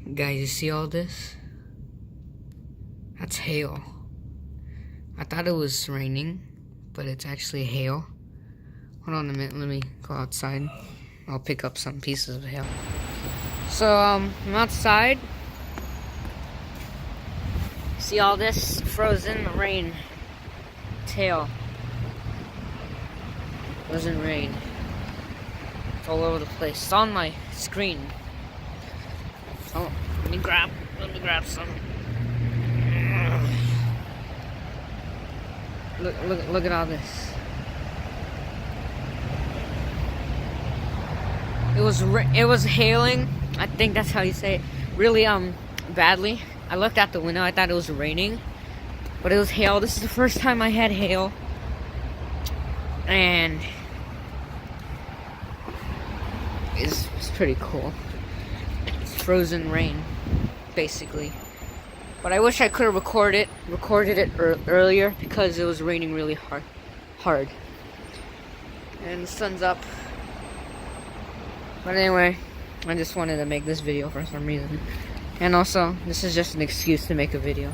Guys, you see all this? That's hail. I thought it was raining, but it's actually hail. Hold on a minute, let me go outside. I'll pick up some pieces of hail. So, I'm outside. See all this frozen rain. It's hail. It doesn't rain. It's all over the place. It's on my screen. Oh, let me grab some. Look at all this. It was hailing. I think that's how you say it. Really badly. I looked out the window. I thought it was raining, but it was hail. This is the first time I had hail, and it's pretty cool. It's frozen rain, basically. But I wish I could have recorded it earlier because it was raining really hard. And the sun's up. But anyway, I just wanted to make this video for some reason. And also, this is just an excuse to make a video.